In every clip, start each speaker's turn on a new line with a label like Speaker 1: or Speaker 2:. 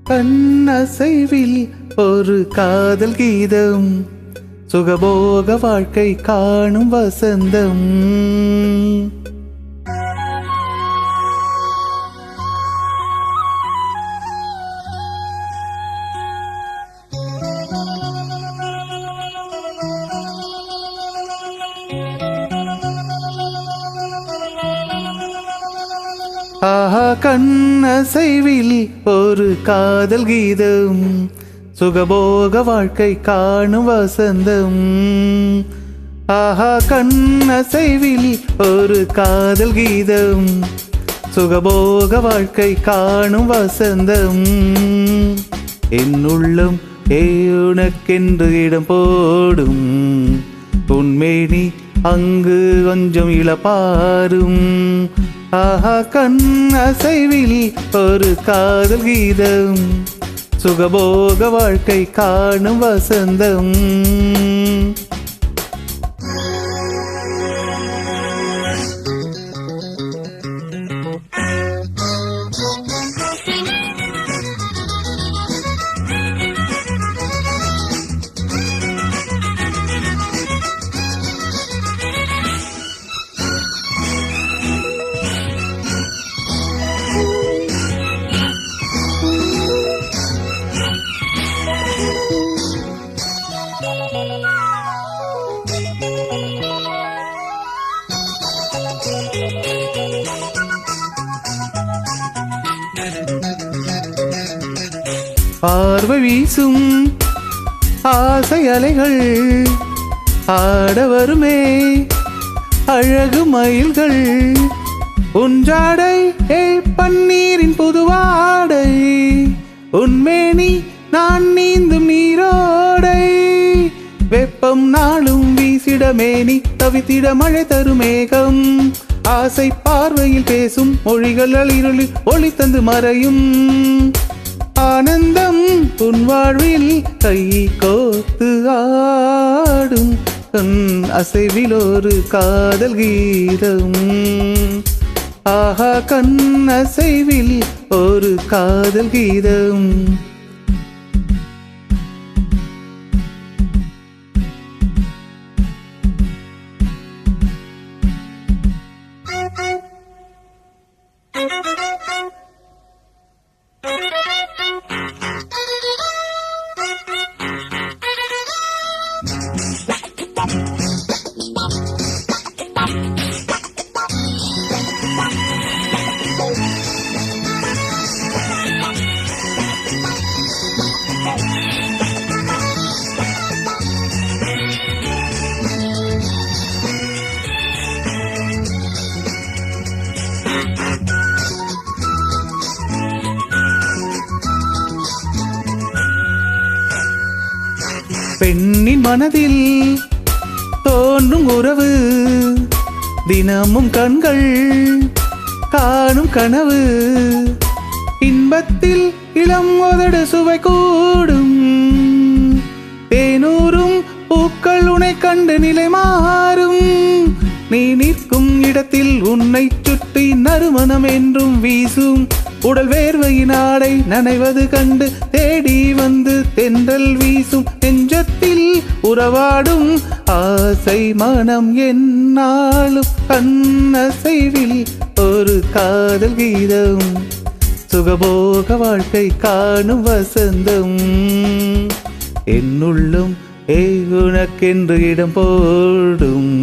Speaker 1: கண்ணசைவில் ஒரு காதல் கீதம், சுகபோக வாழ்க்கை காணும் வசந்தம். ஆஹா கண்ணசைவில் ஒரு காதல் கீதம், சுகபோக வாழ்க்கை காணும் வசந்தம். ஆஹா கண்ணசைவில் ஒரு காதல் கீதம், சுகபோக வாழ்க்கை காணும் வசந்தம். என் உள்ளம் உனக்கென்று இடம் போடும், உன்மேனி அங்கு கொஞ்சம் இளப்பாரும். ஆஹா கண்ணசைவில் ஒரு காதல் கீதம், சுகபோக வாழ்க்கை காணும் வசந்தம். பார்வை வீசும் ஆசை அலைகள், ஆட வருமே அழகு மயில்கள். உஞ்சாடை பன்னீரின் புதுவாடை, உன்மேனி நான் நீந்தும் நீரோடை. வெப்பம் நாளும் வீசிடமேனி, தவித்திட மழை தரும் மேகம். ஆசை பார்வையில் பேசும் மொழிகள் அளிருளி ஒளி தந்து மறையும். ஆனந்தம் உன் வாழ்வில் கை கோத்து ஆடும், கண் அசைவில் ஒரு காதல் கீதம். ஆஹா கண்ணசைவில் ஒரு காதல் கீதம். பெண்ணின் மனதில் தோன்றும் உறவு, தினமும் கண்கள் காணும் கனவு. இன்பத்தில் இளம் உதடு சுவை கூடும், தேனூரும் பூக்கள் உன்னை கண்டு நிலை மாறும். நீ நிற்கும் இடத்தில் உன்னை சுற்றி நறுமணம் என்றும் வீசும். உடல் வேர்வையின் ஆடை நனைவது கண்டு தேடி வந்து தென்றல் வீசும். நெஞ்சத்தில் உறவாடும் ஆசை மனம் என்னாலும், கண்ணசைவில் ஒரு காதல் கீதம், சுகபோக வாழ்க்கை காணும் வசந்தம். என்னுள்ளும் உனக்கென்று இடம் போடும்,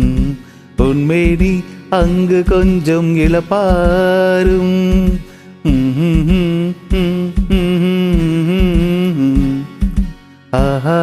Speaker 1: உன்மேனி அங்கு கொஞ்சம் இளப்பாரும். ஆஹா